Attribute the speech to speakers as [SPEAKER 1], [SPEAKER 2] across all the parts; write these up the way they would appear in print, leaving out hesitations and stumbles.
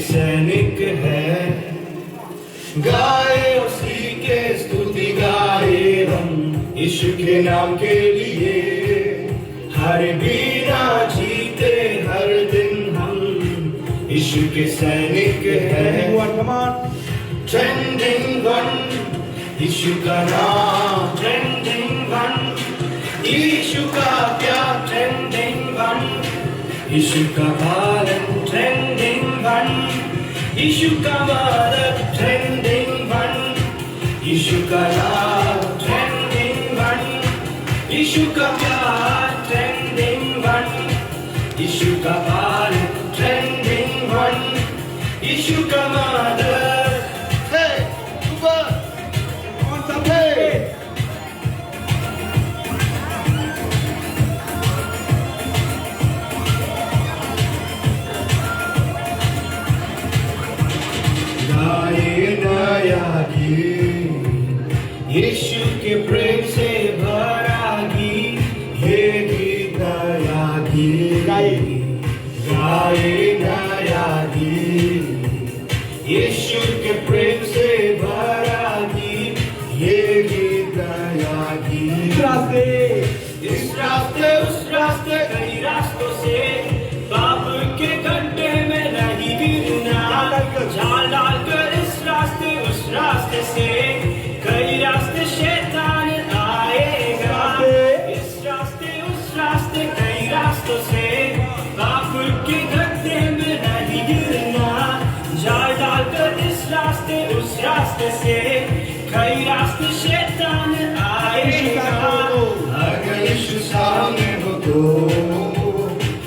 [SPEAKER 1] सैनिक है। गाए उसी के स्तुति गाए हम यीशु के नाम के लिए। हर बीरा जीते हर दिन हम यीशु के सैनिक है। ट्रेंडिंग वन यीशु का नाम, ट्रेंडिंग वन यीशु का प्यार, ट्रेंडिंग वन यीशु का पालन, ट्रेंडिंग वन यीशु का मदद, ट्रेंडिंग वन यीशु का नाम, ट्रेंडिंग वन यीशु का प्यार, ट्रेंडिंग वन यीशु का पालन, ट्रेंडिंग वन यीशु का मदद। यीशु के प्रेम से भरा गीत, ये गीत नया गीत गाए नया गीत। यीशु के प्रेम से भरा गीत, ये गीत नया गीत। इस रास्ते उस रास्ते कई रास्तों से पाप के गड्ढे में नहीं गिरना। जाल डालकर इस रास्ते उस रास्ते से कई रास्ते शैतान आएगा। इस रास्ते उस रास्ते कई रास्तों से पाप के गड्ढे में नहीं गिरना। जाल डालकर इस रास्ते उस रास्ते से कई रास्ते शैतान आएगा। अगर यीशु सामने हो तो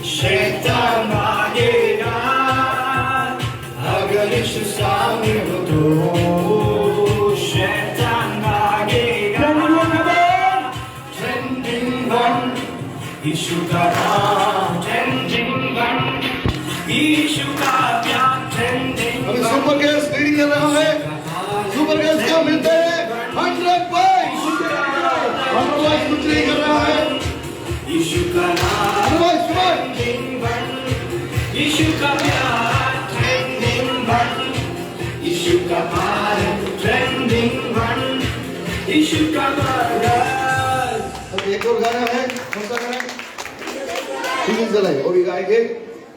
[SPEAKER 1] शैतान भागेगा। अगर यीशु सामने हो तो शैतान भागेगा। ट्रेंडिंग वन यीशु का नाम, ट्रेंडिंग वन यीशु का प्यार, trending one.
[SPEAKER 2] Super girls leading कर रहा है। सुपर गर्ल्स को मिलते हैं 100 पॉइंट्स। 100 पॉइंट्स कुछ नहीं कर रहा है।
[SPEAKER 1] यीशु का नाम, ट्रेंडिंग वन यीशु का प्यार, ट्रेंडिंग वन यीशु का पालन, ट्रेंडिंग वन यीशु का मदद।
[SPEAKER 2] अब एक और गाना है, कौन सा गाना है? चलाइए और भी गाएंगे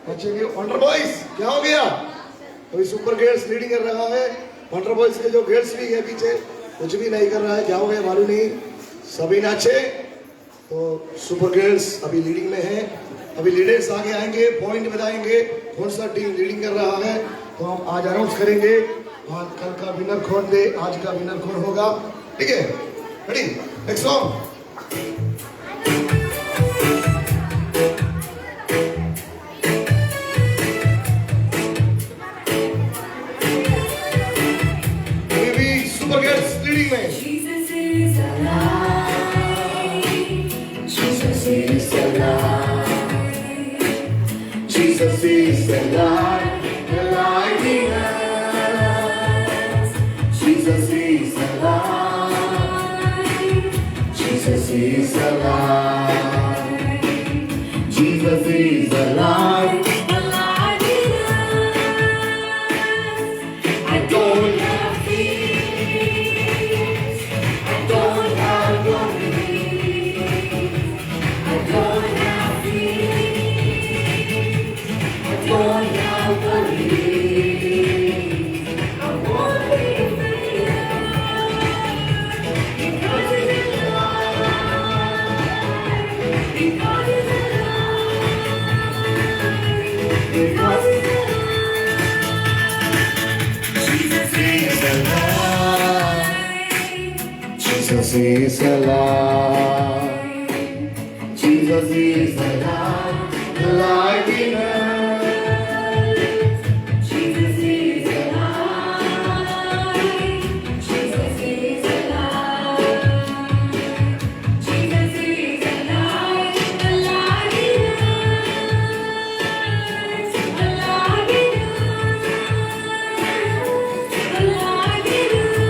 [SPEAKER 2] बच्चे के। वंडर बॉयज क्या हो गया? अभी सुपर गर्ल्स लीडिंग कर रहा है। वंडर बॉयज के जो गर्ल्स भी है पीछे कुछ भी नहीं कर रहा है। क्या हो गया मालूम नहीं, सभी नाचे। तो सुपर गर्ल्स अभी लीडिंग में है। अभी लीडर्स आगे आएंगे, पॉइंट बताएंगे कौन सा टीम लीडिंग कर रहा है। तो हम आज अनाउंस करेंगे। आज कल का विनर कौन दे, आज का विनर कौन होगा, ठीक है? Ready, next song. Super girls leading में।
[SPEAKER 3] Jesus is alive. Jesus is alive.
[SPEAKER 2] Jesus is alive, alive in us. Jesus is alive. Jesus is alive. Jesus is alive.
[SPEAKER 3] Alive in us. I don't have fears. I don't have worries. I don't have fears. I don't have worries. I won't be afraid because it's alive. Because it's alive. Because it's
[SPEAKER 2] Jesus is alive. Jesus is alive, alive in us.
[SPEAKER 3] Jesus is alive. Jesus is alive. Jesus is alive. Alive in us. Alive in us. Alive in us.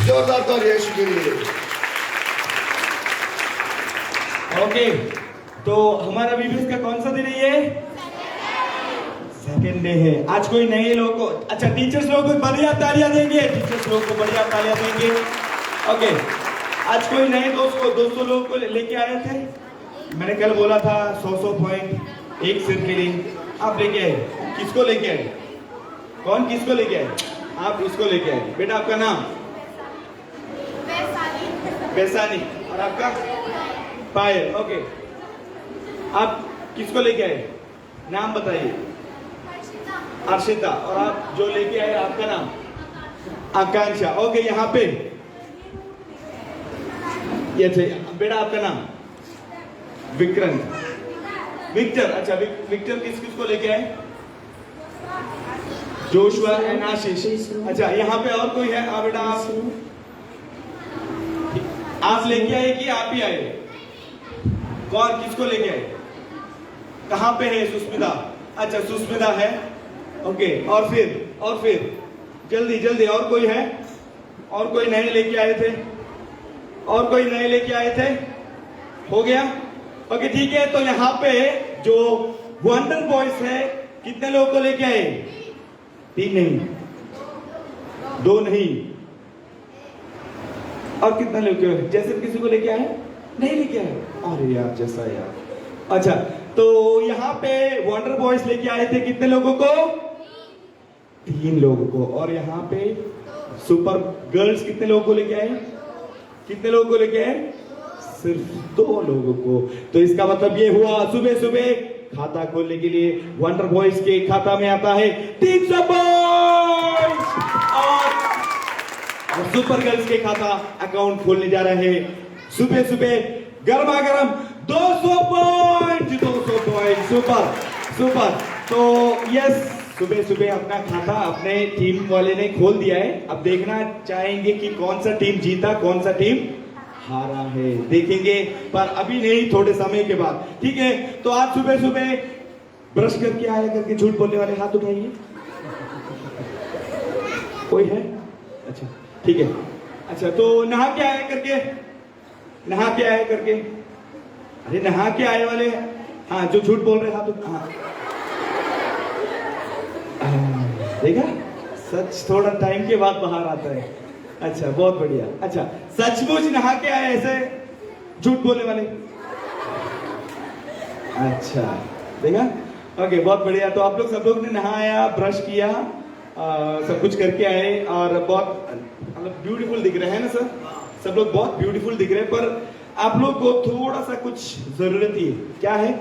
[SPEAKER 2] जोरदार तालियां यीशु के लिए।
[SPEAKER 4] Okay, तो हमारा BBS का कौन सा दिन है ये? डे है। आज कोई नए लोगों को, अच्छा टीचर्स लोगों को बढ़िया तालियां देंगे, टीचर्स लोगों को बढ़िया तालियां देंगे। ओके, आज कोई नए दोस्त को 200 लोगों को लेके आए थे। मैंने कल बोला था 100 पॉइंट एक सिर के लिए आप लेके आए। किसको लेके आए? कौन किसको लेके आए? आप इसको लेके आए। बेटा आपका नाम? वैशाली। और आपका? पायल। ओके, आप किसको लेके आए? नाम बताइए। अर्शिता। और आप जो लेके आए आपका नाम? आकांक्षा। ओके, यहाँ पे ये थे। बेटा आपका नाम? विक्रांत। विक्टर। अच्छा, विक्टर किस किस को लेके आए? जोशुआ एंड आशीष। अच्छा, यहाँ पे और कोई है? बेटा आप लेके आए कि आप ही आए? कौन किसको लेके आए? कहाँ पे है सुष्मिता? अच्छा, सुष्मिता है। ओके, और फिर जल्दी जल्दी और कोई है? और कोई नए लेके आए थे? और कोई नए लेके आए थे? हो गया? ओके, ठीक है। तो यहाँ पे जो वंडर बॉयज है कितने लोगों को लेके आए? 3 नहीं, 2 नहीं, और कितना लेके आए? जैसे किसी को लेके आए? नहीं लेके आए। अरे यार, जैसा यार। अच्छा, तो यहाँ पे वंडर बॉयज लेके आए थे कितने लोगों को? 3 लोगों को। और यहाँ पे सुपर गर्ल्स कितने लोगों को लेके आए? कितने लोगों को लेके आए? सिर्फ 2 लोगों को। तो इसका मतलब ये हुआ सुबह सुबह खाता खोलने के लिए वंडर बॉयज के खाता में आता है 300 पॉइंट्स, और सुपर गर्ल्स के खाता अकाउंट खोलने जा रहे हैं सुबह सुबह गर्मा गर्म 200 पॉइंट। 200 point, super super. तो यस, सुबह सुबह अपना खाता अपने टीम वाले ने खोल दिया है। अब देखना चाहेंगे कि कौन सा टीम जीता, कौन सा टीम हारा है, देखेंगे, पर अभी नहीं, थोड़े समय के बाद। ठीक है, तो आज सुबह सुबह ब्रश करके आया करके झूठ बोलने वाले हाथ उठाइए। कोई है? अच्छा, ठीक है। अच्छा, तो नहा के आया करके, नहा के आया करके, अरे नहा के आए वाले, हाँ, जो झूठ बोल रहे हाथ हाँ। देखा, सच थोड़ा टाइम के बाद बाहर आता है। अच्छा, बहुत बढ़िया। अच्छा, सचमुच नहा के आए ऐसे झूठ बोलने वाले? अच्छा, देखा? ओके, बहुत बढ़िया। तो आप लोग सब लोग ने नहाया, ब्रश किया, सब कुछ करके आए, और बहुत मतलब ब्यूटीफुल दिख रहे हैं ना सर? सब लोग बहुत ब्यूटीफुल दिख रहे हैं, पर आप लोग को थोड़ा सा कुछ जरूरत है। क्या है?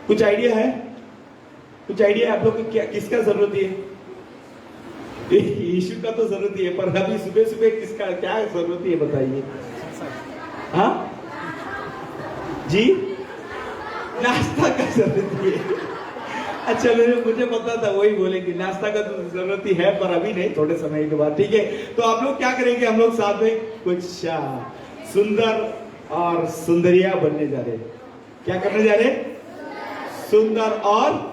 [SPEAKER 4] कुछ आइडिया है? कुछ आइडिया है आप लोग को? क्या, किसका जरूरत है? यीशु का तो जरूरत ही है, पर अभी सुबह सुबह किसका क्या जरूरत है बताइए? हाँ जी, नाश्ता का जरूरत है। अच्छा, मुझे पता था वही बोलेंगे, नाश्ता का तो जरूरत ही है, पर अभी नहीं, थोड़े समय के बाद। ठीक है, तो आप लोग क्या करेंगे? हम लोग साथ में कुछ सुंदर और सुंदरिया बनने जा रहे। क्या करने जा रहे? सुंदर और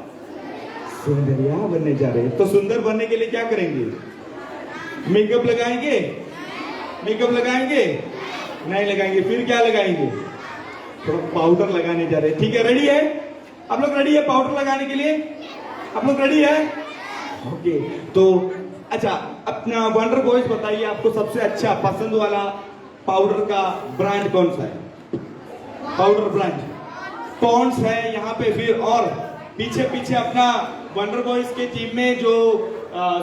[SPEAKER 4] सुंदरिया बनने जा रहे हैं। तो सुंदर बनने के लिए क्या करेंगे? मेकअप लगाएंगे? मेकअप लगाएंगे? नहीं लगाएंगे। फिर क्या लगाएंगे? थोड़ा पाउडर लगाने जा रहे हैं। ठीक है, रेडी है? आप लोग रेडी है पाउडर लगाने के लिए? आप लोग रेडी है? ओके, तो अच्छा, अपना वंडर बॉयज बताइए, आपको सबसे अच्छा पसंद वाला पाउडर का ब्रांड कौन सा है? पाउडर ब्रांड पॉन्ड्स है यहाँ पे। फिर और पीछे पीछे अपना वंडर बॉयज के टीम में जो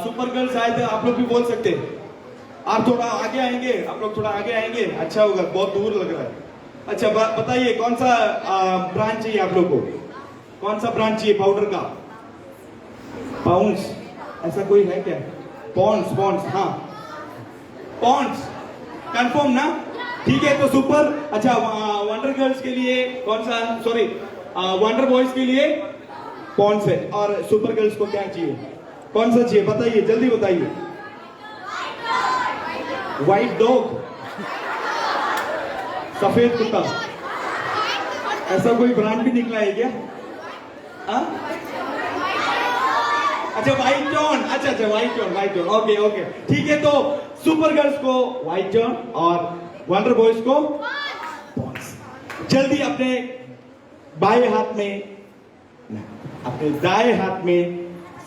[SPEAKER 4] सुपर गर्ल्स आए थे, आप लोग भी बोल सकते हैं। आप थोड़ा आगे आएंगे, आप लोग थोड़ा आगे आएंगे, अच्छा होगा, बहुत दूर लग रहा है। अच्छा, बताइए कौन सा ब्रांड चाहिए आप लोग को? कौन सा ब्रांड चाहिए पाउडर का? पाउंड्स, ऐसा कोई है क्या? पॉन्ड्स, पॉन्ड्स, हाँ, पॉन्ड्स, कंफर्म ना? ठीक है, तो सुपर। अच्छा, वंडर गर्ल्स के लिए कौन सा? सॉरी, वंडर बॉयज के लिए पॉन्ड्स है, और सुपर गर्ल्स को क्या चाहिए? कौन सा चाहिए? बताइए, जल्दी बताइए। व्हाइट डॉग, सफेद कुत्ता, ऐसा कोई ब्रांड भी निकला है क्या? अच्छा, व्हाइट जॉन, अच्छा अच्छा, white John, white John, okay okay, ठीक है। तो सुपर गर्ल्स को व्हाइट जॉन और वंडर बॉयज को पॉन्ड्स। जल्दी अपने बाएं हाथ में, अपने दाएं हाथ में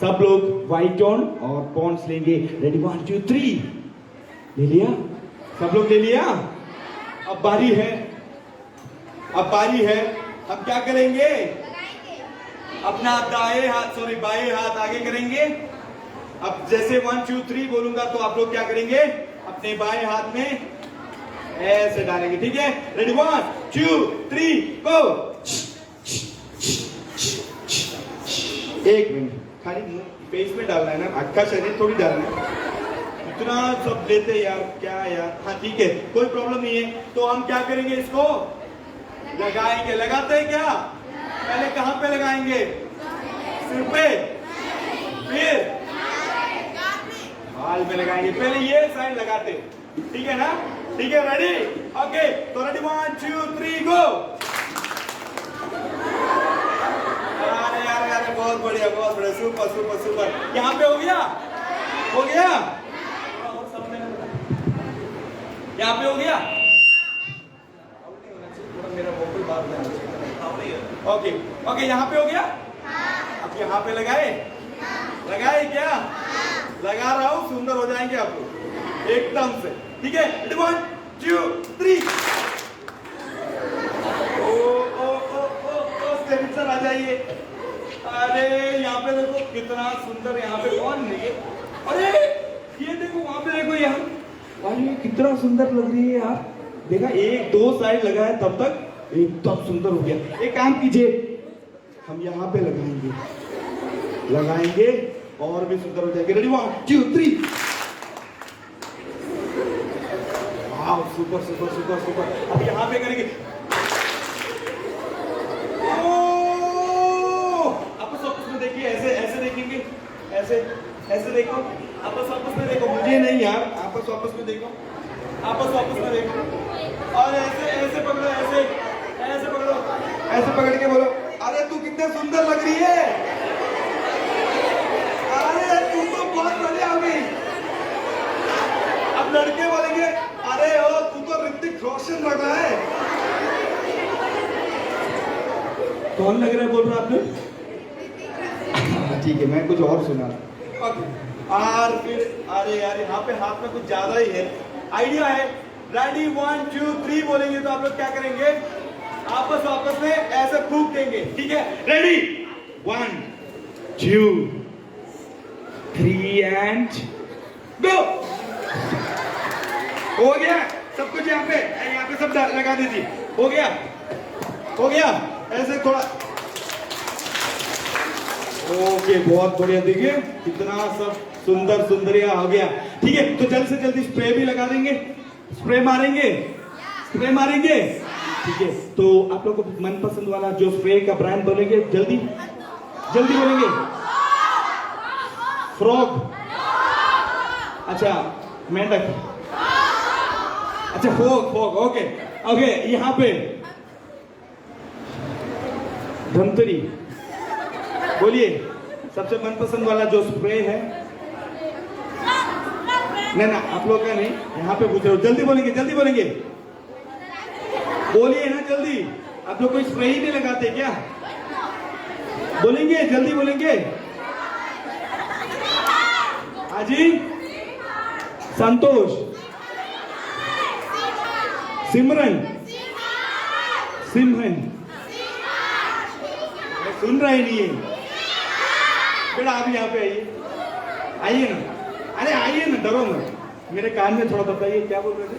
[SPEAKER 4] सब लोग व्हाइट ऑन और पॉन्ड्स लेंगे। रेडी 1 2 3 ले लिया? सब लोग ले लिया? अब बारी है, अब बारी है। हम क्या करेंगे? अपना दाएं हाथ बाएं हाथ आगे करेंगे। अब जैसे 1 2 3 बोलूंगा तो आप लोग क्या करेंगे? अपने बाएं हाथ में ऐसे डालेंगे, ठीक है? रेडी 1 2 3 गो। एक मिनट, खाली फेस में डालना है ना, अक्का शरीर थोड़ी डालना है। इतना सब लेते यार, क्या यार। हाँ ठीक है, कोई प्रॉब्लम नहीं है। तो हम क्या करेंगे? इसको लगाएंगे। लगाते हैं क्या? पहले कहां पे लगाएंगे? सिर पे, फिर बाल में लगाएंगे। पहले ये साइड लगाते, ठीक है ना? ठीक है, रेडी? ओके, तो रेडी 1 2 3 गो। अरे यार यार, बहुत बढ़िया, बहुत बढ़िया, सुपर सुपर सुपर। यहाँ पे हो गया? हो गया? यहाँ पे हो गया? मेरा वोकल बात नहीं। ओके ओके, यहाँ पे हो गया? अब यहाँ पे लगाए? लगाए क्या? लगा रहा हूँ, सुंदर हो जाएंगे आप लोग एकदम से, ठीक है? 1 2 3। सर आ जाइए। अरे यहाँ पे देखो कितना सुंदर, यहाँ पे कौन है? अरे ये देखो, वहां पे देखो यार, अरे कितना सुंदर लग रही है यार। देखा, एक दो साइड लगा है तब तक एकदम सुंदर हो गया। एक काम कीजिए, हम यहाँ पे लगाएंगे, लगाएंगे और भी सुंदर हो जाएंगे। रेडी 1 2 3। वाह, सुपर सुपर सुपर सुपर। अब यहाँ पे करेंगे। देखिए, ऐसे ऐसे देखेंगे, ऐसे ऐसे देखो, आपस में देखो, मुझे नहीं यार, आपस में देखो, आपस में देखो, और ऐसे ऐसे पकड़ो, ऐसे ऐसे पकड़ो, ऐसे पकड़ के बोलो, अरे तू कितने सुंदर लग रही है, अरे तू तो बहुत बढ़िया हो गई। अब लड़के बोलेंगे, अरे ओ तू तो ऋतिक रोशन लग रहा है। कौन लग रहा है बोल रहा आपने? ठीक है, मैं कुछ और सुना। और फिर अरे यार, यहाँ पे हाथ में कुछ ज्यादा ही है। आइडिया है, रेडी 1 2 3 बोलेंगे तो आप लोग क्या करेंगे? आपस में ऐसे फूंक देंगे, ठीक है? Ready 1 2 3 and go. हो गया सब कुछ? यहाँ पे सब लगा दीजिए। हो गया? हो गया? ऐसे थोड़ा, ओके, बहुत बढ़िया। देखिए कितना सब सुंदर सुंदरिया हो गया, ठीक है? तो जल्द से जल्दी स्प्रे भी लगा देंगे, स्प्रे मारेंगे, स्प्रे मारेंगे, ठीक है? तो आप लोग को मनपसंद वाला जो स्प्रे का ब्रांड बोलेंगे, जल्दी जल्दी बोलेंगे। फ्रॉग, अच्छा, मेंढक, अच्छा, फोग फोग, ओके ओके। यहाँ पे धमतरी बोलिए, सबसे मनपसंद वाला जो स्प्रे है। नहीं ना, आप लोग का नहीं, यहाँ पे पूछ रहे हो। जल्दी बोलेंगे, जल्दी बोलेंगे, बोलिए ना जल्दी। आप लोग कोई स्प्रे ही नहीं लगाते क्या? बोलेंगे, जल्दी बोलेंगे। हाजी, संतोष, सिमरन, सिमरन, सुन रहे नहीं है बेटा। आप यहाँ पे आइए ना, अरे आइए ना, डरो मत। मेरे कान में थोड़ा बताइए, क्या बोल रहे थे?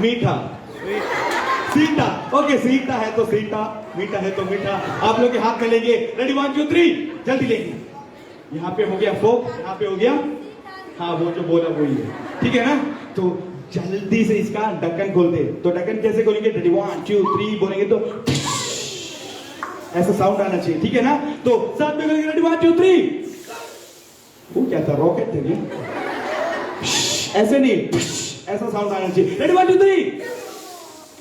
[SPEAKER 4] मीठा, सीता, ओके, सीता है तो सीता, मीठा है तो मीठा। आप लोग के हाथ में लेंगे। रेडी 1 2 3, जल्दी लेंगे। यहाँ पे हो गया फोक, यहाँ पे हो गया, हाँ वो जो बोला वही है, ठीक है ना? तो जल्दी से इसका ढक्कन खोलते। तो ढक्कन कैसे खोलेंगे? रेडी 1 2 3 बोलेंगे तो ऐसा साउंड आना चाहिए, ठीक है ना? तो साथ में बोलेंगे, रेडी 1 2 3। वो क्या था, रॉकेट थे क्या? ऐसे नहीं, ऐसा साउंड आना चाहिए। रेडी 1 2 3।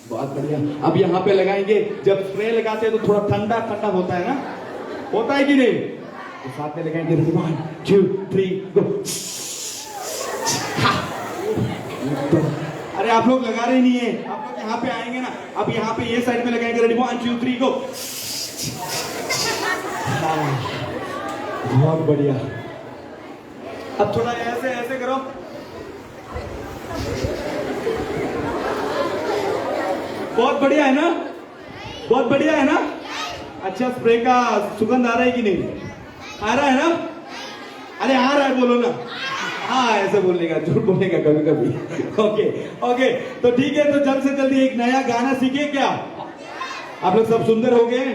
[SPEAKER 4] बहुत बढ़िया। अब यहाँ पे लगाएंगे। जब स्प्रे लगाते हैं तो थोड़ा ठंडा ठंडा होता है ना, होता है कि नहीं? तो साथ में लगाएंगे। रेडी 1 2 3 गो। अरे आप लोग लगा रहे नहीं है, आप लोग यहाँ पे आएंगे ना। अब यहाँ पे ये साइड में लगाएंगे। रेडी 1 2 3 गो। हाँ, बहुत बढ़िया। अब थोड़ा ऐसे ऐसे करो। बहुत बढ़िया है ना? बहुत बढ़िया है ना? अच्छा, स्प्रे का सुगंध आ रहा है कि नहीं? आ रहा है ना? अरे आ रहा है बोलो ना। हाँ, ऐसे बोलने का, झूठ बोलने का कभी कभी। ओके ओके, तो ठीक है, तो जल्द से जल्दी एक नया गाना सीखे क्या? आप लोग सब सुंदर हो गए?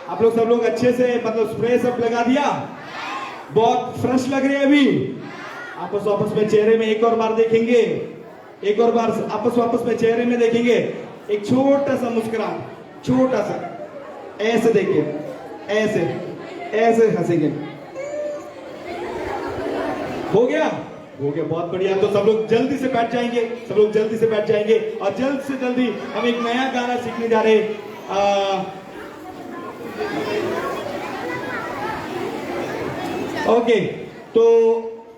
[SPEAKER 4] आप लोग सब लोग अच्छे से मतलब स्प्रे सब लगा दिया? बहुत फ्रेश लग रहे हैं अभी। आपस आपस में चेहरे में एक और बार देखेंगे, एक और बार आपस में चेहरे में देखेंगे, एक छोटा सा मुस्कुराहट, छोटा सा, ऐसे देखिए, ऐसे ऐसे हंसेंगे। हो गया? हो गया, बहुत बढ़िया। तो सब लोग जल्दी से बैठ जाएंगे, सब लोग जल्दी से बैठ जाएंगे और जल्द से जल्दी हम एक नया गाना सीखने जा रहे हैं। ओके, तो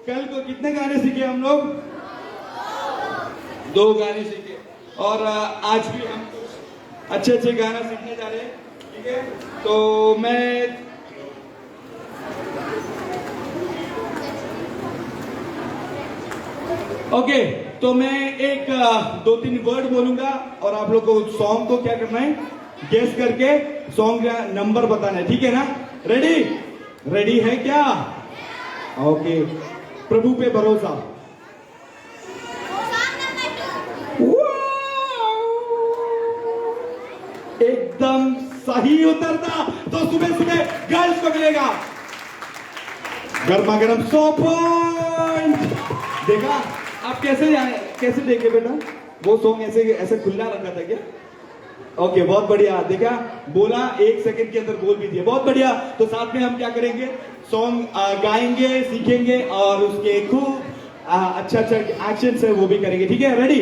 [SPEAKER 4] कल को कितने गाने सीखे हम लोग? 2 गाने सीखे, और आज भी हम कुछ अच्छे अच्छे गाना सीखने जा रहे हैं, ठीक है? तो मैं ओके, तो मैं एक 2-3 वर्ड बोलूंगा और आप लोग को सॉन्ग को क्या करना है, गेस करके सॉन्ग का नंबर बताना है, ठीक है ना? रेडी? रेडी है क्या? ओके, प्रभु पे भरोसा। एकदम सही उत्तर था, तो सुबह सुबह गर्ल्स को मिलेगा गर्मा गर्म 100 पॉइंट। देखा आप कैसे देखे बेटा? वो सॉन्ग ऐसे ऐसे खुला रखा था क्या? ओके, बहुत बढ़िया। देखा, बोला 1 सेकंड के अंदर बोल भी दिया, बहुत बढ़िया। तो साथ में हम क्या करेंगे, सॉन्ग गाएंगे, सीखेंगे और उसके खूब अच्छा अच्छा एक्शन है वो भी करेंगे, ठीक है? रेडी?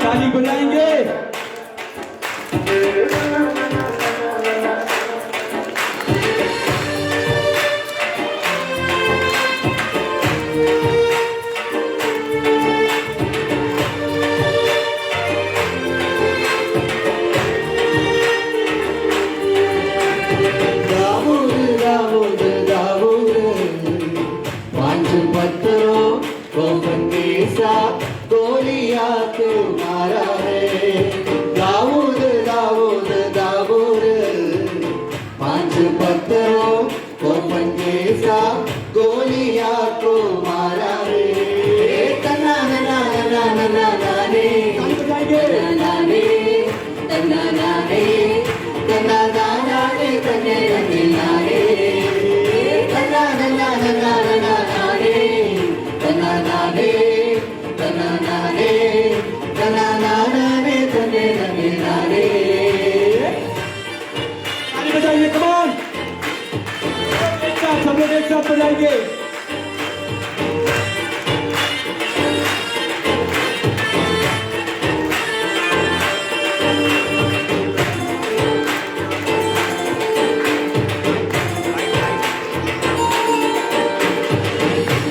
[SPEAKER 4] ताली बजाएंगे।
[SPEAKER 5] गोलियां क्यों मारा है दाऊद दाऊद दाऊद, 5 पत्थरों को पंजेसा गोलियां को मारा है। तना ना ना ना ना ना ना रे, तना रे, तना ना रे, तना ना ना रे, तने तने ना रे, तना ना ना ना ना ना रे, तना ना रे, तना ना रे, तना ना ना रे, तने तने ना रे।
[SPEAKER 4] ताली बजाइए, कम ऑन, एक साथ, सब लोग एक साथ बजाएंगे।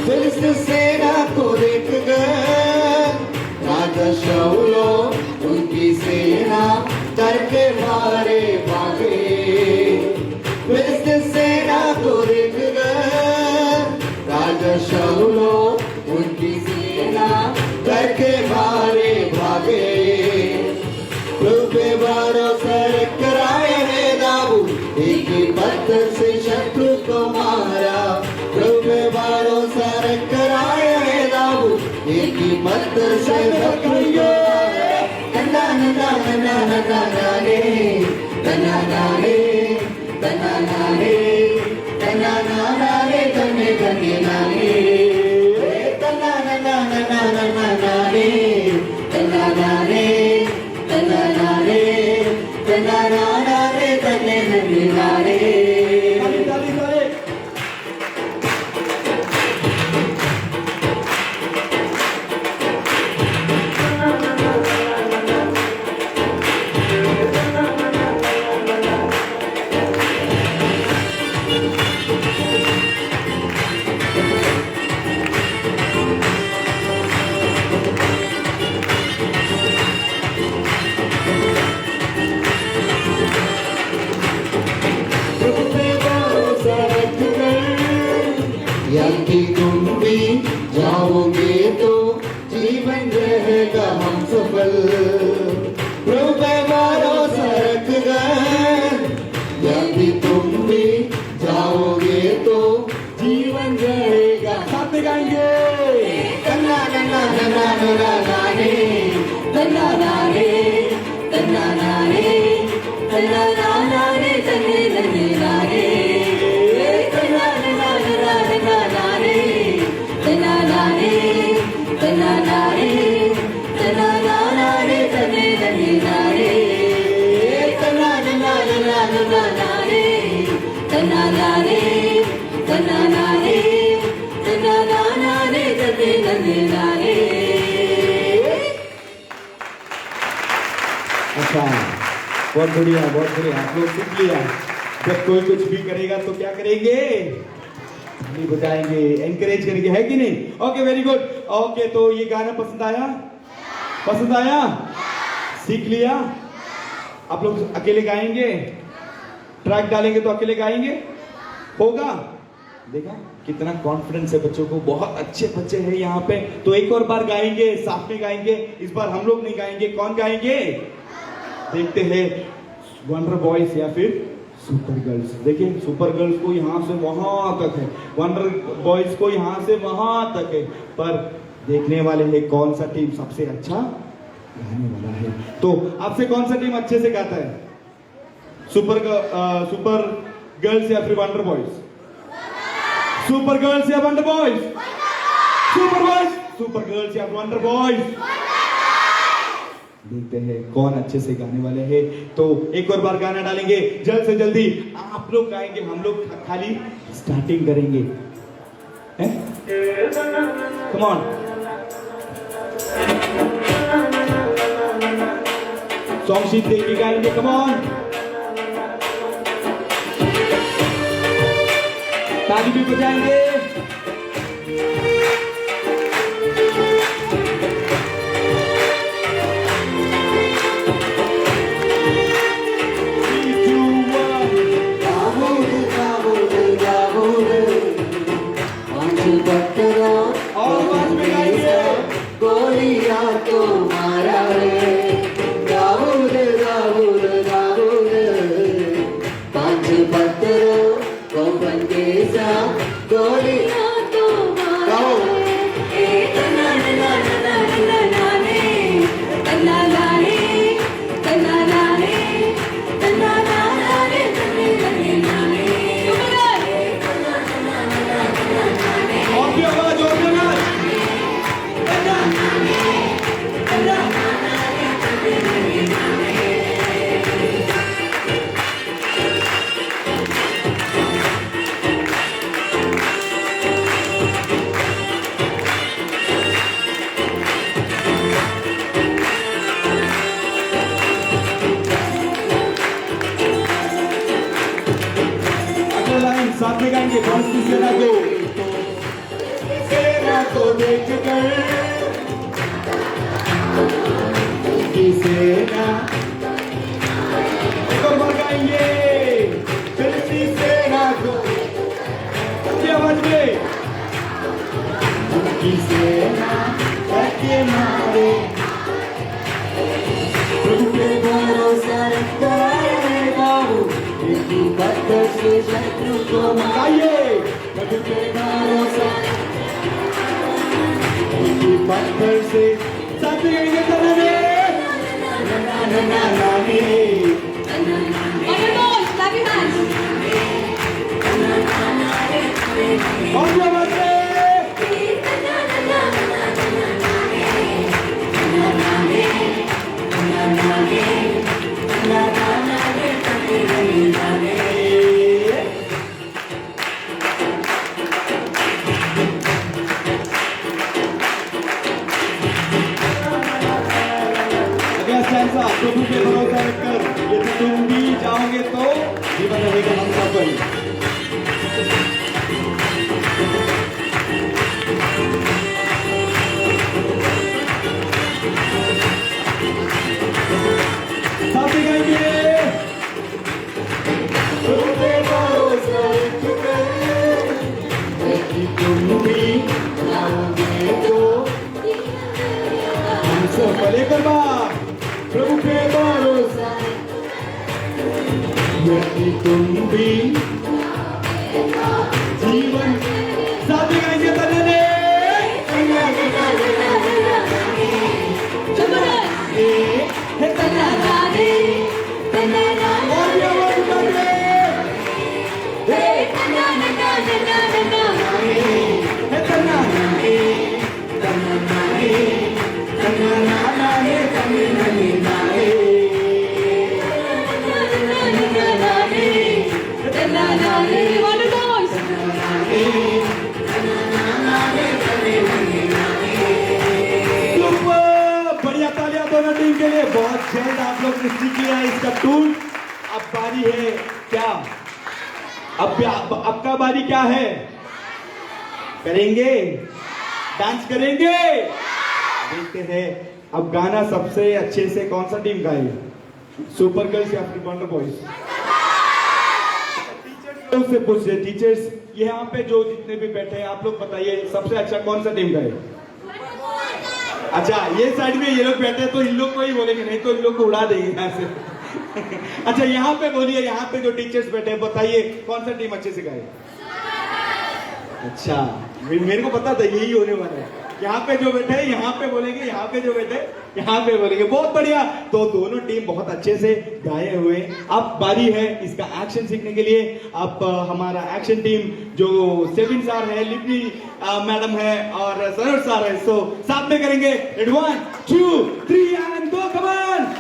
[SPEAKER 5] फिलिस्तीन सेना को देख गए राजा शाऊल, उनकी सेना करके मारे भागे। फिलिस्तीन सेना को देख गए राजा शाऊल, उनकी सेना करके मारे भागे। रुपए बारों सर कराए है दाऊद, एक ही पत्थर से शत्रु को मारा। रुपए बारों सर कराए है दाऊद, एक ही पत्थर से शत्रु को मारा। तना ना ना ना ना ना ना रे, तना ना रे, तना ना रे, तना ना ना रे, तने तने ना रे, तना ना ना ना ना ना ना ना रे, तना ना रे, तना ना रे, तना ना ना रे, तने तने ना रे।
[SPEAKER 4] ताली ताली ताली। अच्छा, बहुत बढ़िया बहुत बढ़िया। आप लोग सीख लिया, जब कोई कुछ भी करेगा तो क्या करेंगे, नहीं बताएंगे, एनकरेज करेंगे, है कि नहीं? Okay very good. ओके तो ये गाना पसंद आया? पसंद आया? सीख लिया? आप लोग अकेले गाएंगे? ट्रैक डालेंगे तो अकेले गाएंगे? होगा? देखा कितना कॉन्फिडेंस है बच्चों को, बहुत अच्छे बच्चे हैं यहाँ पे। तो एक और बार गाएंगे, साथ में गाएंगे। इस बार हम लोग नहीं गाएंगे, कौन गाएंगे? देखते हैं, वंडर बॉयज या फिर सुपर गर्ल्स। देखिए सुपर गर्ल्स को यहाँ से वहां तक है, वंडर बॉयज को यहाँ से वहां तक है, पर देखने वाले हैं कौन सा टीम सबसे अच्छा गाने वाला है। तो आपसे कौन सा टीम अच्छे से गाता है, सुपर गर्ल्स या फिर वंडर बॉयज? सुपर गर्ल्स या wonder boys? Super boys, super girls या वंडर बॉयज? देखते हैं कौन अच्छे से गाने वाले हैं। तो एक और बार गाना डालेंगे, जल्द से जल्दी आप लोग गाएंगे, हम लोग खाली स्टार्टिंग करेंगे। कम ऑन, सॉन्ग शीट देख के गाएंगे, कम ऑन। ताली भी बजाएंगे। और आवाज में गाएंगे।
[SPEAKER 5] गोलियां तो मारा रे, दाऊद दाऊद दाऊद, पांच पत्थरों को बंदेसा, गोलियां तो मारा रे।
[SPEAKER 3] तना तना तना तना नाने, तना नाने, तना नाने, तना नाने, तने तने नाने।
[SPEAKER 4] और भी आवाज, और भी आवाज। अगला लाइन साथ में गाएंगे, कौन सी सेना को? सेना को देख कर की सेना। एक और बार गाएंगे, फिर सी सेना को, की आवाज में, की सेना करके मारे,
[SPEAKER 5] प्रभु पे भरोसा रखता है बाबू, इसी पत्थर से शत्रु को मार।
[SPEAKER 4] गाइए।
[SPEAKER 5] प्रभु पे भरोसा,
[SPEAKER 4] इसी पत्थर से साथ में गाएंगे, तनाने, तनाने।
[SPEAKER 3] Wonder boys, clap your hands.
[SPEAKER 4] और भी आवाज में। अगला स्टैंजा, प्रभु पे भरोसा रखकर यदि तुम भी जाओगे तो जीवन रहेगा हम सफल। साथ में गाएंगे। प्रभु पे भरोसा रखकर यदि तुम भी जाओगे तो हम सफल। एक और बार, प्रभु पे भरोसा यदि तुम भी जीवन। साथ में गाएंगे, तनाने, हे
[SPEAKER 3] तना नाने, तना नाने,
[SPEAKER 4] और भी आवाज उठाइए।
[SPEAKER 3] तना तना तना तना नाने,
[SPEAKER 4] हे तनाने, तनाने, तनाने, तनाने, तनाने।
[SPEAKER 3] तना नाने, Wonder boys.
[SPEAKER 4] सुपर, बढ़िया तालियां दोनों टीम के लिए। बहुत जल्द आप लोग ने सीख लिया है इसका टूल। अब बारी है क्या, अब आपका बारी क्या है, करेंगे, डांस करेंगे, देखते हैं अब गाना सबसे अच्छे से कौन सा टीम गाए, सुपर गर्ल्स या फिर वंडर बॉयज। टीचर्स से पूछ रहे, टीचर्स यहाँ पे जो जितने भी बैठे हैं आप लोग बताइए सबसे अच्छा कौन सा टीम गाए। अच्छा ये साइड में ये लोग बैठे हैं तो इन लोग को ही बोलेंगे, नहीं तो इन लोग को उड़ा देंगे यहाँ से। अच्छा यहाँ पे बोलिए, यहाँ पे जो टीचर्स बैठे हैं बताइए कौन सा टीम अच्छे से गाए। अच्छा मेरे को पता था यही होने वाला है। यहाँ पे जो बैठे हैं यहाँ पे बोलेंगे, यहाँ पे जो बैठे यहाँ पे बोलेंगे। बहुत बढ़िया, तो दोनों टीम बहुत अच्छे से गाए हुए। अब बारी है इसका एक्शन सीखने के लिए। अब हमारा एक्शन टीम जो सेविन सर है, लिपि मैडम है और सरोज सर है, सो साथ में करेंगे। 1 2 3 एंड गो, कम ऑन।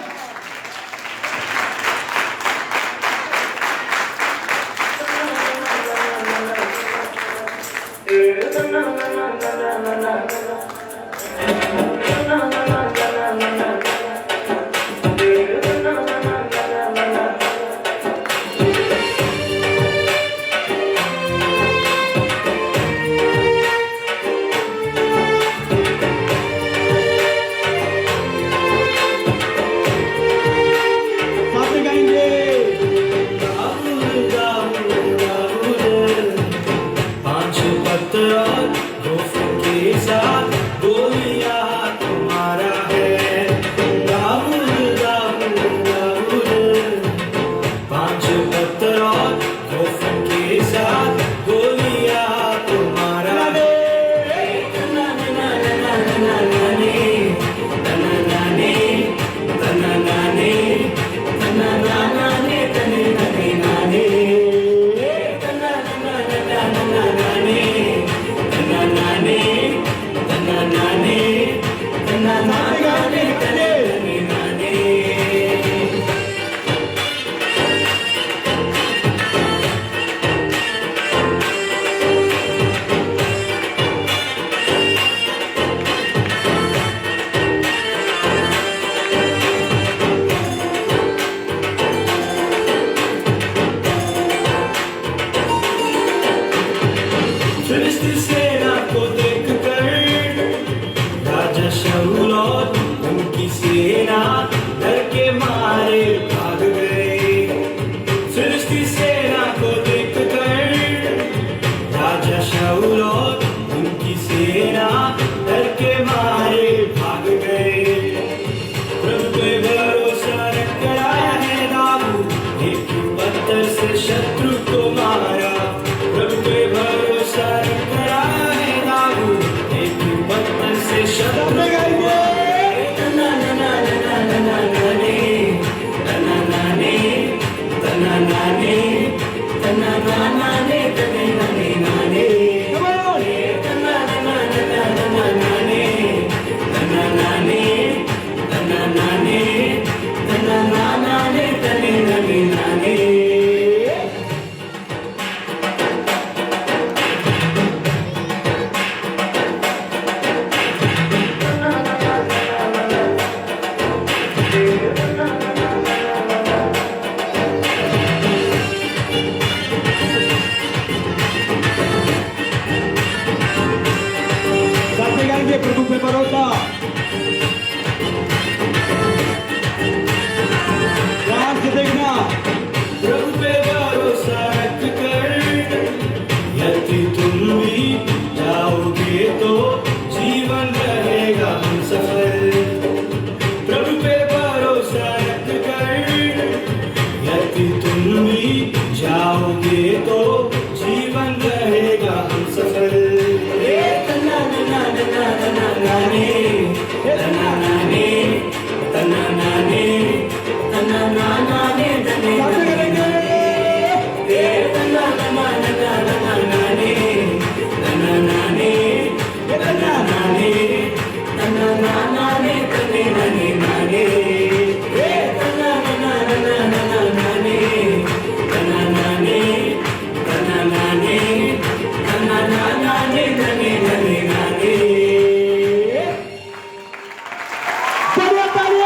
[SPEAKER 4] बढ़िया तालियां।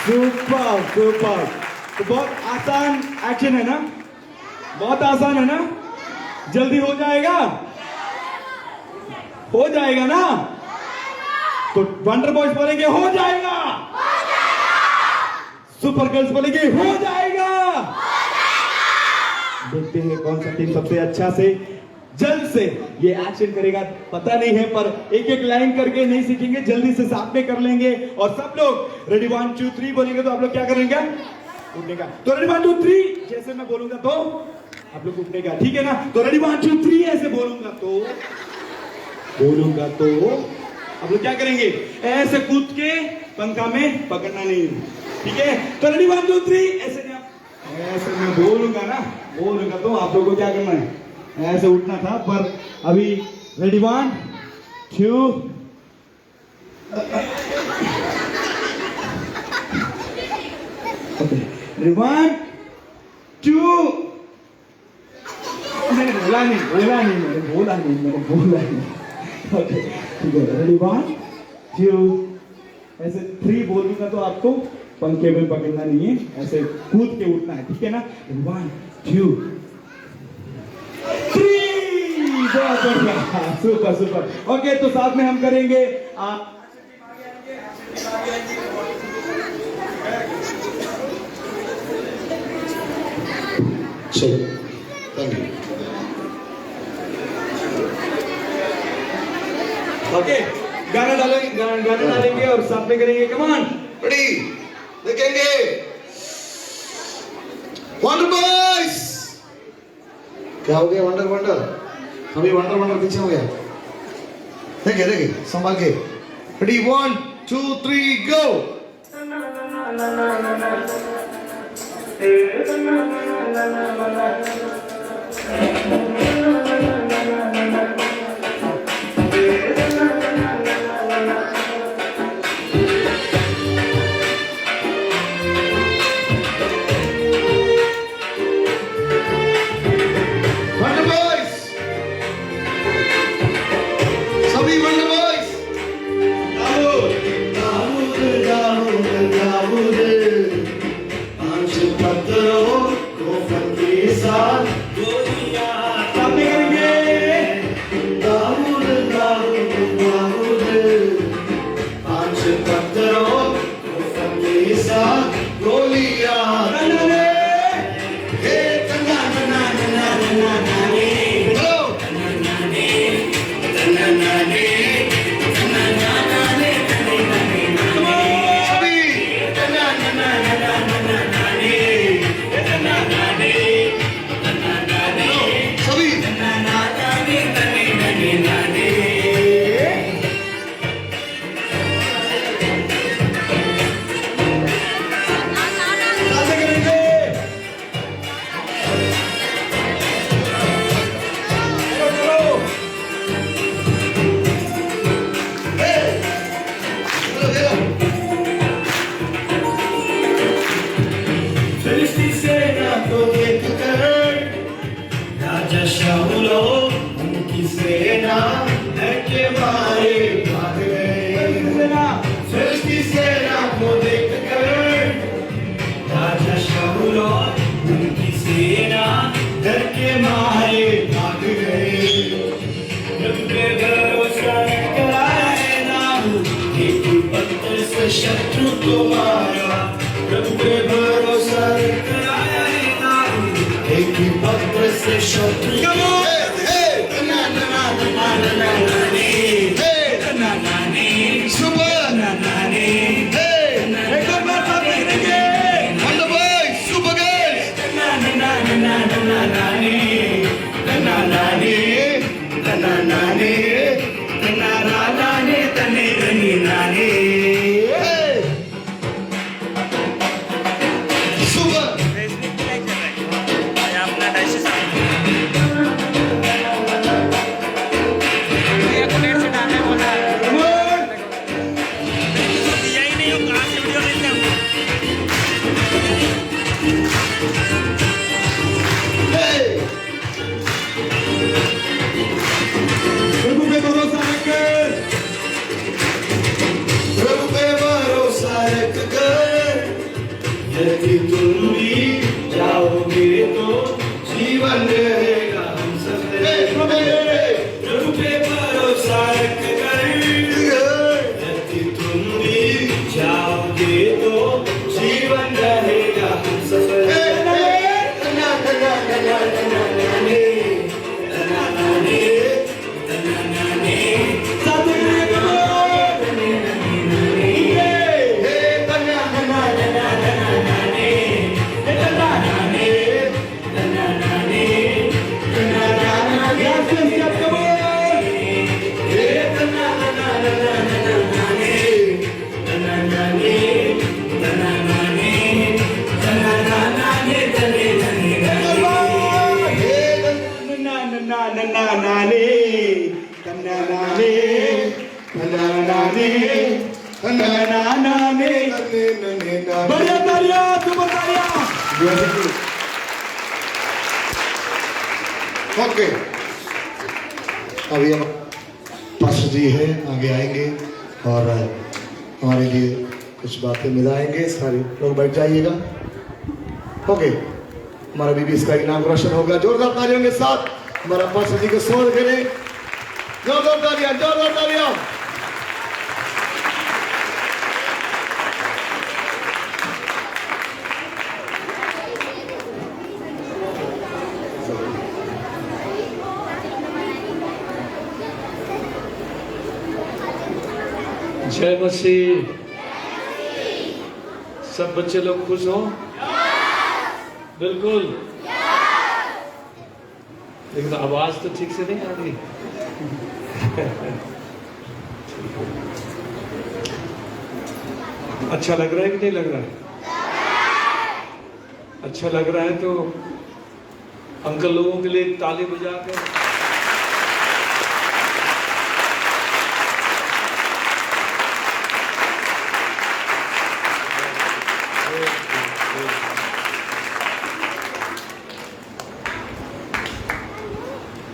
[SPEAKER 4] Super super. तो बहुत आसान एक्शन है ना, बहुत आसान है ना, जल्दी हो जाएगा, हो जाएगा ना। तो वंडर बॉयज बोलेंगे हो जाएगा, सुपर गर्ल्स बोलेंगे हो जाएगा। देखते हैं कौन सा टीम सबसे अच्छा से जल्द से ये एक्शन करेगा, पता नहीं है, पर एक एक लाइन करके नहीं सीखेंगे, जल्दी से साथ में कर लेंगे। और सब लोग रेडी 1 2 3 बोलेंगे तो आप लोग क्या करेंगे, उठने का। तो रेडी 1 2 3 जैसे मैं बोलूंगा तो आप लोग उठने का, ठीक है ना। तो रेडी 1 2 3 ऐसे बोलूंगा तो आप लोग क्या करेंगे, ऐसे कूद के पंखा में पकड़ना नहीं, ठीक है। तो रेडी 1 2 3 ऐसे नहीं, ऐसे मैं बोलूंगा तो आप लोगों को क्या करना है, ऐसे उठना था। पर अभी रेडी 1 2 रेडी 1 2 मैंने बोला नहीं। ओके ठीक है, रेडी 1 2 ऐसे 3 बोल दूंगा तो आपको पंखे में पकड़ना नहीं है, ऐसे कूद के उठना है, ठीक है ना। 1 2 3 बहुत बढ़िया, सुपर सुपर। ओके तो साथ में हम करेंगे
[SPEAKER 2] चलो थैंक यू।
[SPEAKER 4] ओके गाना डालेंगे और साथ में करेंगे, कम ऑन
[SPEAKER 2] रेडी, देखेंगे वंडर बॉयज। क्या हो गया वंडर, अभी वंडर पीछे हो गया। देखिए संभाल के, रेडी 1 2 3 गो।
[SPEAKER 1] शत्रु को मारा, प्रभु पे भरोसा कराया है नाम, एक ही पत्र से शत्रु यदि तुम भी जाओगे तो जीवन रहेगा हम सब प्रभु पे भरोसा रख कर। यदि तुम भी जाओगे तो जीवन रहेगा हम सब।
[SPEAKER 2] ओके, अभी हम पास्टर जी है आगे आएंगे और हमारे लिए कुछ बातें मिलाएंगे। सारे लोग बैठ जाइएगा। ओके, हमारा बीबी इसका इनाग्रेशन होगा। जोरदार तालियों के साथ हमारा पास्टर जी को स्वागत करें। जोरदार तालियां, जोरदार तालियां।
[SPEAKER 6] जय मसीह। सब बच्चे लोग खुश हो? बिल्कुल। लेकिन आवाज तो ठीक से नहीं आ रही। अच्छा लग रहा है कि नहीं लग रहा है? अच्छा लग रहा है तो अंकल लोगों के लिए ताली बजा कर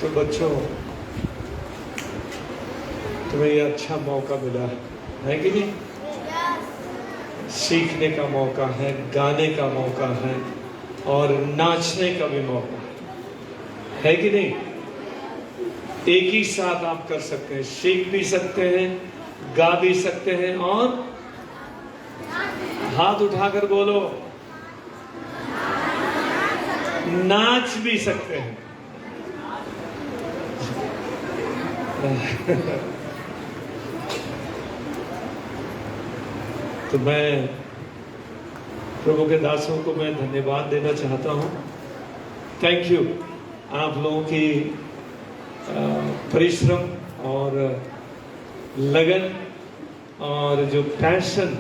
[SPEAKER 6] तो बच्चों, तुम्हें ये अच्छा मौका मिला है कि नहीं? सीखने का मौका है, गाने का मौका है और नाचने का भी मौका है कि नहीं? एक ही साथ आप कर सकते हैं, सीख भी सकते हैं, गा भी सकते हैं और हाथ उठाकर बोलो, नाच भी सकते हैं। तो मैं प्रभु के दासों को मैं धन्यवाद देना चाहता हूँ। थैंक यू, आप लोगों की परिश्रम और लगन और जो पैशन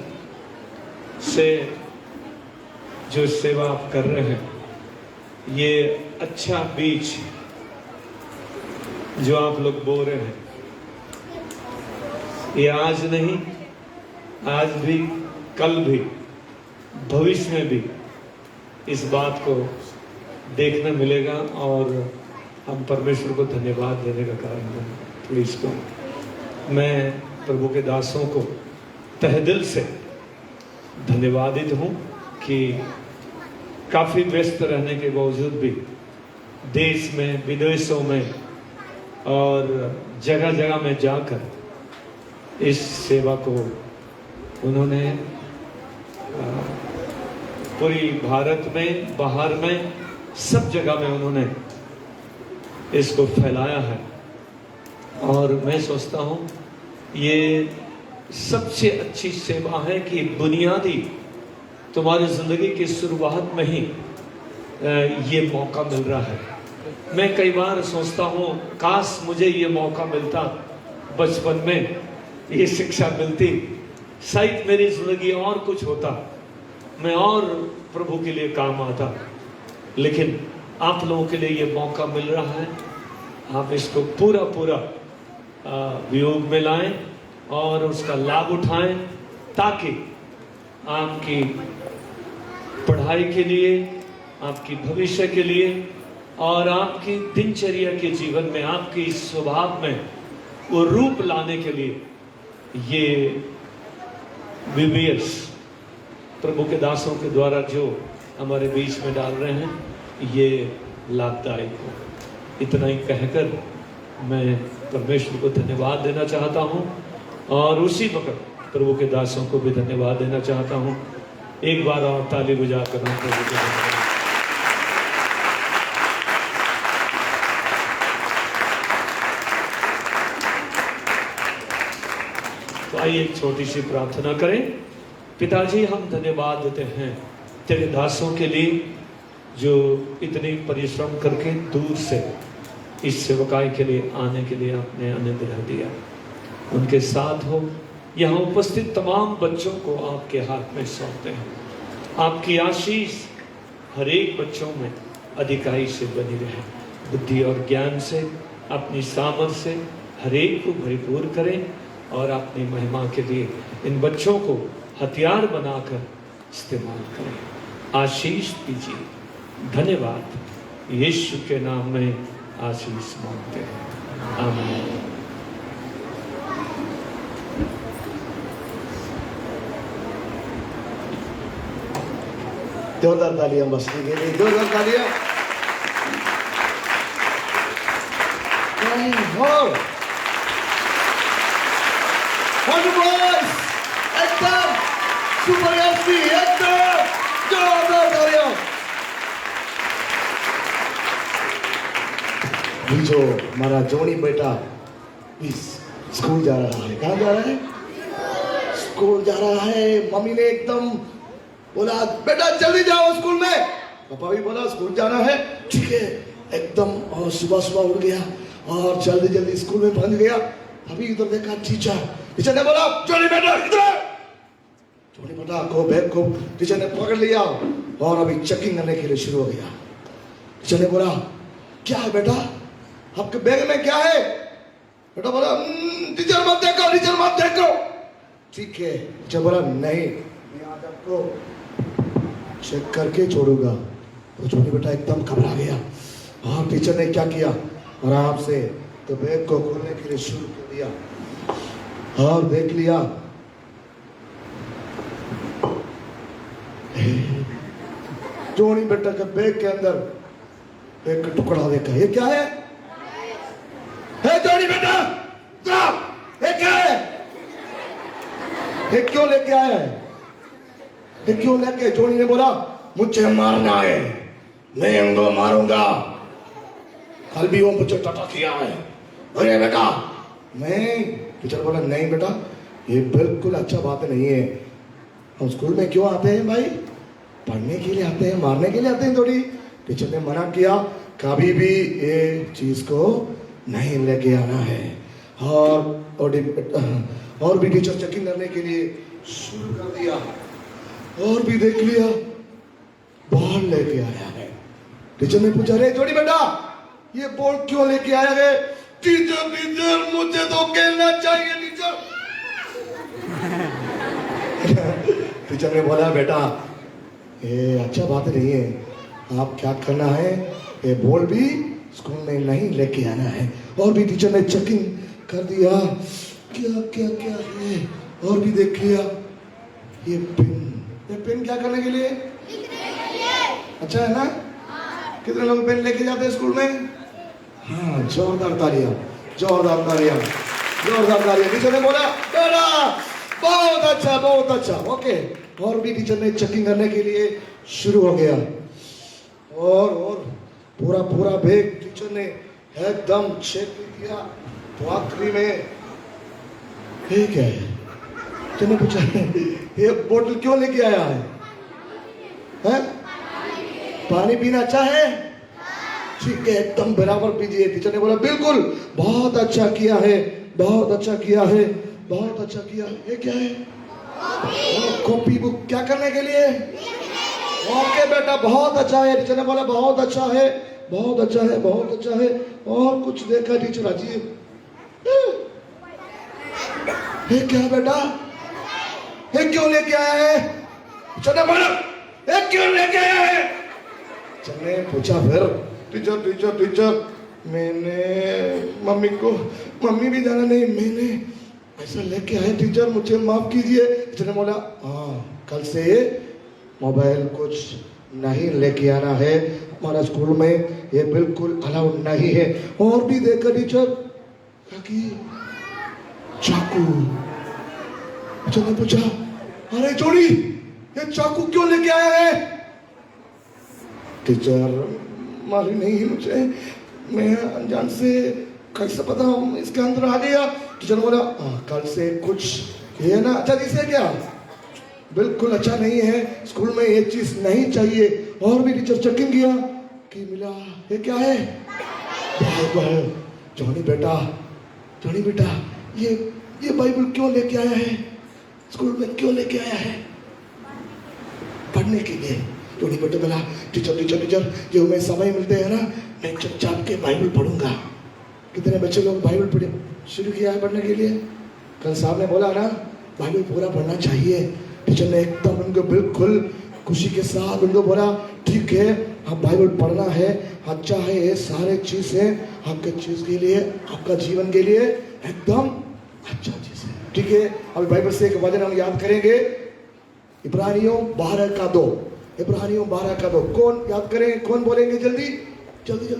[SPEAKER 6] से जो सेवा आप कर रहे हैं, ये अच्छा बीज जो आप लोग बो रहे हैं, ये आज नहीं, आज भी, कल भी, भविष्य में भी इस बात को देखने मिलेगा और हम परमेश्वर को धन्यवाद देने का कारण हैं। तो इसको मैं प्रभु के दासों को तहे दिल से धन्यवादित हूँ कि काफ़ी व्यस्त रहने के बावजूद भी देश में, विदेशों में और जगह जगह में जाकर इस सेवा को उन्होंने पूरी भारत में, बाहर में, सब जगह में उन्होंने इसको फैलाया है। और मैं सोचता हूँ ये सबसे अच्छी सेवा है कि बुनियादी तुम्हारी ज़िंदगी की शुरुआत में ही ये मौका मिल रहा है। मैं कई बार सोचता हूँ काश मुझे ये मौका मिलता, बचपन में ये शिक्षा मिलती, शायद मेरी ज़िंदगी और कुछ होता, मैं और प्रभु के लिए काम आता। लेकिन आप लोगों के लिए ये मौका मिल रहा है, आप इसको पूरा पूरा वियोग में लाएं और उसका लाभ उठाएं, ताकि आपकी पढ़ाई के लिए, आपकी भविष्य के लिए और आपकी दिनचर्या के जीवन में, आपकी स्वभाव में वो रूप लाने के लिए ये VBS प्रभु के दासों के द्वारा जो हमारे बीच में डाल रहे हैं, ये लाभदायक हो। इतना ही कहकर मैं परमेश्वर को धन्यवाद देना चाहता हूँ और उसी वक्त प्रभु के दासों को भी धन्यवाद देना चाहता हूँ। एक बार और ताली बजाकर हम प्रभु को धन्यवाद। तो आइए एक छोटी सी प्रार्थना करें। पिताजी, हम धन्यवाद देते हैं तेरे दासों के लिए जो इतनी परिश्रम करके दूर से इस सेवकाई के लिए आने के लिए आपने अनुग्रह दिया। उनके साथ हो, यहाँ उपस्थित तमाम बच्चों को आपके हाथ में सौंपते हैं। आपकी आशीष हर एक बच्चों में अधिकाई से बनी रहे, बुद्धि और ज्ञान से, अपनी सामर्थ से हर एक को भरपूर करें और अपनी महिमा के लिए इन बच्चों को हथियार बनाकर इस्तेमाल करें। आशीष दीजिए। धन्यवाद यीशु के नाम में आशीष मांगते हैं, आमीन।
[SPEAKER 2] जोरदार तालियां बसने के लिए, जोरदार तालियां। एकदम सुपर एसपी, एकदम जोरदार तालियां। जो हमारा जोनी बेटा स्कूल जा रहा है, कहाँ जा रहा है? स्कूल जा रहा है। मम्मी ने एकदम बोला बेटा जल्दी जाओ स्कूल में। पापा भी बोला स्कूल जाना है, ठीक है। एकदम और सुबह सुबह उठ गया और जल्दी जल्दी स्कूल में पहुंच गया। अभी इधर देखा टीचर ने बोला जोनी बेटा इधर। जोनी बेटा को बैग को टीचर ने पकड़ लिया और अभी चेकिंग करने के लिए शुरू हो गया। टीचर ने बोला क्या है बेटा, आपके बैग में क्या है? बेटा बोला टीचर मत देखो, टीचर मत देखो। ठीक है। टीचर बोला नहीं, मैं आज आपको चेक करके छोड़ूंगा। तो छोटी बेटा एकदम घबरा गया और टीचर ने क्या किया, आराम से तो बैग को खोलने के लिए शुरू कर दिया और देख लिया जोनी बेटा के बैग के अंदर एक टुकड़ा देखा। ये क्या है? जोनी बेटा ये क्या है? ये क्यों लेके आया है? ये क्यों लेके? जोनी ने बोला मुझे मारना है, मैं उनको मारूंगा। कल भी वो मुझे टटा किया है। अरे बेटा नहीं। टीचर बोला नहीं बेटा, ये बिल्कुल अच्छा बात नहीं है। हम स्कूल में क्यों आते हैं भाई? पढ़ने के लिए आते हैं, मारने के लिए आते हैं थोड़ी। टीचर ने मना किया, कभी भी ये चीज को नहीं लेके आना है। और भी टीचर चेकिंग करने के लिए शुरू कर दिया और भी देख लिया बॉल लेके आया है। टीचर ने पूछा रे जोनी बेटा ये बॉल क्यों लेके आया है? टीचर मुझे तो खेलना चाहिए टीचर। टीचर ने बोला बेटा ये अच्छा बात नहीं है, आप क्या करना है, ये बॉल भी स्कूल में नहीं लेके आना है। और भी टीचर ने चेकिंग कर दिया क्या क्या क्या है और भी देख लिया। ये पेन क्या करने के लिए? अच्छा है ना? कितने लोग पेन लेके जाते हैं स्कूल में? हाँ, जोरदार तालियां, जोरदार तालियां, जोरदार तालियां। टीचर ने बोला बेटा बहुत अच्छा, बहुत अच्छा, ओके। और भी टीचर ने चेकिंग करने के लिए शुरू हो गया और पूरा पूरा बैग टीचर ने एकदम चेक किया। तो आखिरी में ठीक है, तुमने पूछा ये बोतल क्यों लेके आया है? हैं? पानी पीना अच्छा है? ठीक है, एकदम बराबर पीजिए। टीचर ने बोला बिल्कुल, बहुत अच्छा किया है, बहुत अच्छा किया है, बहुत अच्छा किया। ये क्या है? कॉपी बुक क्या करने के लिए? ओके बेटा बहुत अच्छा है। टीचर ने बोला बहुत अच्छा है, बहुत अच्छा है, बहुत अच्छा है। और कुछ देखा टीचर अजीब, ये क्या बेटा, ये क्यों लेके आया है? टीचर ने बोला ये क्यों लेके आया है? टीचर ने पूछा फिर टीचर टीचर टीचर मैंने मम्मी भी जाना नहीं, मैंने ऐसा लेके आया टीचर, मुझे माफ कीजिए। टीचर ने बोला हाँ, कल से मोबाइल कुछ नहीं लेके आना है। हमारा स्कूल में ये बिल्कुल अलाउड नहीं है। और भी देखा टीचर कि चाकू। टीचर ने पूछा, अरे जोड़ी ये चाकू क्यों लेके आया है? टीचर, मालूम नहीं मुझे, मैं अनजान से कैसे पता इसके अंदर आ गया। टीचर बोला, कल से कुछ ये ना अच्छा चीज है क्या? बिल्कुल अच्छा नहीं है, स्कूल में ये चीज नहीं चाहिए। और भी टीचर चेकिंग किया कि मिला, ये क्या है? बाइबल। जॉनी बेटा ये बाइबल क्यों लेके आया है? स्कूल में क्यों लेके आया है? पढ़ने के लिए। जॉनी बेटा बोला, टीचर जो मैं समय मिलते हैं ना, मैं चुपचाप के बाइबल पढ़ूंगा। कितने बच्चे लोग बाइबल पढ़े शुरू किया है पढ़ने के लिए? कल साहब ने बोला ना, बाइबल पूरा पढ़ना चाहिए। टीचर ने एकदम उनको बिल्कुल खुशी के साथ उनको बोला, ठीक है आप बाइबल पढ़ना है, अच्छा है, ये सारे चीज है आपके चीज के लिए, आपका जीवन के लिए एकदम अच्छा चीज है। ठीक है, अभी बाइबल से एक वचन हम याद करेंगे, इब्रानियों 12:2। इब्रानियों 12:2 कौन याद करें? कौन बोलेंगे? जल्दी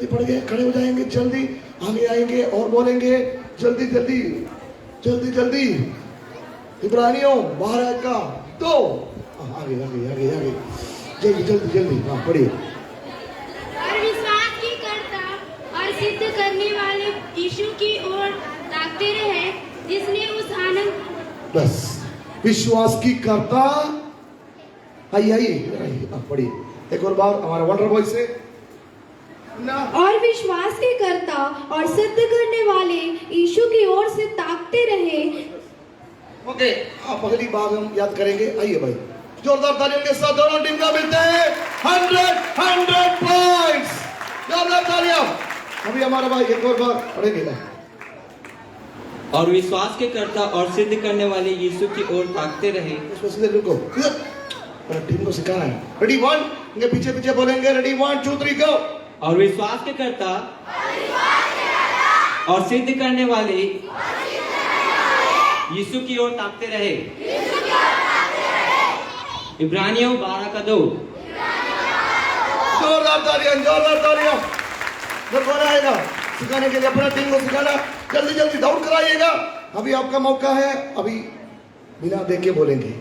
[SPEAKER 2] पढ़ गए, खड़े हो जाएंगे, जल्दी आगे आएंगे और बोलेंगे जल्दी। इब्रानियों 12:2 आगे जल्दी हाँ पढ़िए।
[SPEAKER 7] और विश्वास की कर्ता और सिद्ध करने वाले यीशु की ओर ताकते रहे, जिसने उस आनंद।
[SPEAKER 2] बस विश्वास की कर्ता। आई पढ़िए एक और बार हमारा वंडर बॉय से ना।
[SPEAKER 3] और विश्वास के कर्ता और सिद्ध करने वाले यीशु की ओर से ताकते रहे।
[SPEAKER 2] ओके, आप अगली बार हम याद करेंगे। आइए भाई, जोरदार तालियों के साथ दोनों टीम का मिलते हैं 100 पॉइंट्स। जोरदार तालियां। अभी हमारा भाई एक और बार पढ़ेंगे ना।
[SPEAKER 8] और विश्वास के कर्ता और सिद्ध करने वाले यीशु की ओर ताकते रहे।
[SPEAKER 2] इसमें सीधे रुको, टीम को सिखाना है। रेडी 1, इनके पीछे बोलेंगे। रेडी 1 2 3 गो।
[SPEAKER 8] और विश्वास के कर्ता और सिद्ध करने वाले यीशु की ओर ताकते रहे। इब्रानियों 12:2।
[SPEAKER 2] जोरदार तालियां। जब कौन आएगा सिखाने के लिए? अपना टीम को सिखाना। जल्दी दौड़ कर आइएगा। अभी आपका मौका है, अभी बिना देख के बोलेंगे।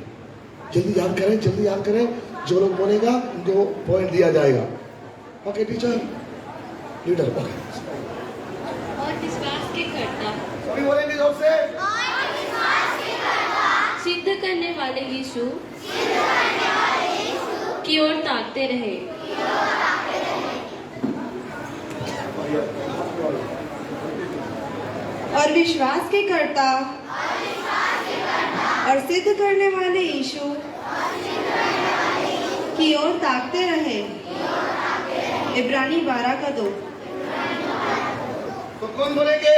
[SPEAKER 2] जल्दी याद करें। जो लोग बोलेगा उनको पॉइंट दिया जाएगा। Okay teacher, leader.
[SPEAKER 7] और विश्वास के कर्ता
[SPEAKER 2] सभी बोलेंगे जोर से।
[SPEAKER 7] सिद्ध करने वाले यीशु की ओर ताकते रहे।
[SPEAKER 3] और विश्वास के कर्ता और सिद्ध करने वाले यीशु की ओर ताकते रहे। इब्रानी 12:2।
[SPEAKER 2] तो कौन बोलेंगे?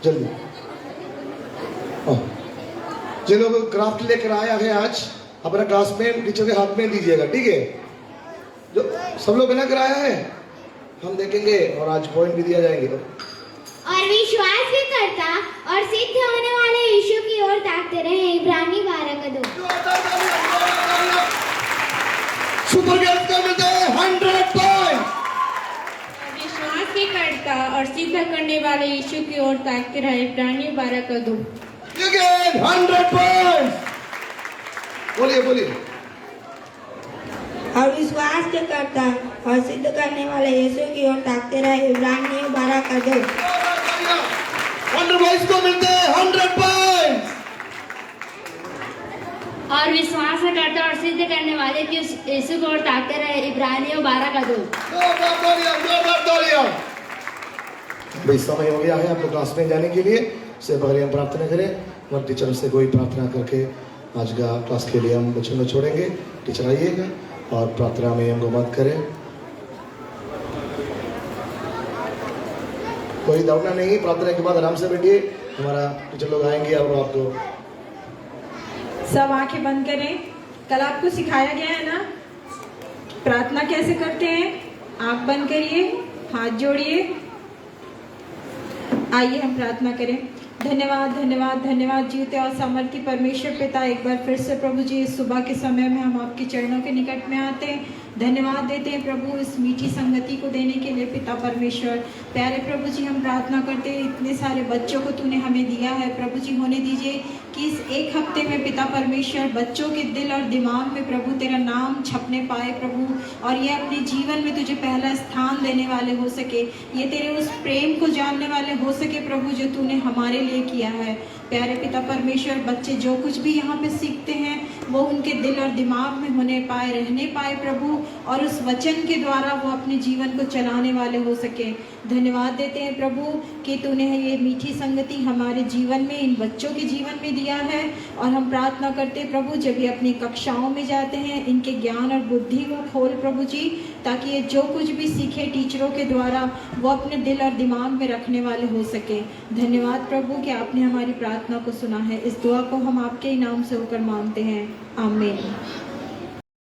[SPEAKER 2] जल्दी। जो लोग क्राफ्ट लेकर आया है आज, अपना क्लास में टीचर के हाथ में दीजिएगा। ठीक है, जो सब लोग बना कर आया है हम देखेंगे और आज पॉइंट भी दिया जाएंगे।
[SPEAKER 7] और विश्वास के कर्ता और सिद्ध होने वाले यीशु की ओर ताकते रहे। इब्रानी 12:2।
[SPEAKER 2] सुपर गर्ल्स को मिलते हैं 100 पॉइंट।
[SPEAKER 7] विश्वास के कर्ता और सिद्ध करने वाले यीशु की ओर ताकते रहे। इब्रानी 12:2।
[SPEAKER 2] Again 100 point. बोलिए।
[SPEAKER 9] और विश्वास के कर्ता और सिद्ध करने वाले यीशु की ओर ताकते रहे। इब्रानियों 12:2।
[SPEAKER 2] वंडर बॉयज को मिलते हैं 100 पॉइंट।
[SPEAKER 7] और विश्वास के कर्ता और सिद्ध करने वाले यीशु की ओर ताकते रहे। इब्रानियों 12:2।
[SPEAKER 2] जोरदार तालियां। भाई समय हो गया है आपको क्लास में जाने के लिए। से पहले हम प्रार्थना करें और टीचर से कोई प्रार्थना करके आज का क्लास के लिए हम बच्चों को छोड़ेंगे। टीचर आइएगा और प्रार्थना में हमको मत करें। कोई दौड़ना नहीं, प्रार्थना के बाद आराम से बैठिए। हमारा टीचर लोग आएंगे और आपको।
[SPEAKER 10] सब आंखें बंद करें। कल आपको सिखाया गया है ना प्रार्थना कैसे करते हैं। आंख बंद करिए, हाथ जोड़िए। आइए हम प्रार्थना करें। धन्यवाद धन्यवाद धन्यवाद जीवते और सामर्थ्य परमेश्वर पिता, एक बार फिर से प्रभु जी इस सुबह के समय में हम आपके चरणों के निकट में आते हैं, धन्यवाद देते हैं प्रभु इस मीठी संगति को देने के लिए पिता परमेश्वर। प्यारे प्रभु जी हम प्रार्थना करते हैं इतने सारे बच्चों को तूने हमें दिया है प्रभु जी, होने दीजिए कि इस एक हफ्ते में पिता परमेश्वर बच्चों के दिल और दिमाग में प्रभु तेरा नाम छपने पाए प्रभु, और ये अपने जीवन में तुझे पहला स्थान देने वाले हो सके, ये तेरे उस प्रेम को जानने वाले हो सके प्रभु जो तूने हमारे लिए किया है। प्यारे पिता परमेश्वर बच्चे जो कुछ भी यहाँ पे सीखते हैं वो उनके दिल और दिमाग में होने पाए, रहने पाए प्रभु, और उस वचन के द्वारा वो अपने जीवन को चलाने वाले हो सके। धन्यवाद देते हैं प्रभु कि तूने ये मीठी संगति हमारे जीवन में, इन बच्चों के जीवन में दिया है, और हम प्रार्थना करते हैं प्रभु जब ये अपनी कक्षाओं में जाते हैं इनके ज्ञान और बुद्धि को खोल प्रभु जी, ताकि ये जो कुछ भी सीखे टीचरों के द्वारा वो अपने दिल और दिमाग में रखने वाले हो सके। धन्यवाद प्रभु कि आपने हमारी प्रार्थना को सुना है। इस दुआ को हम आपके ही नाम से होकर मांगते हैं, आमीन।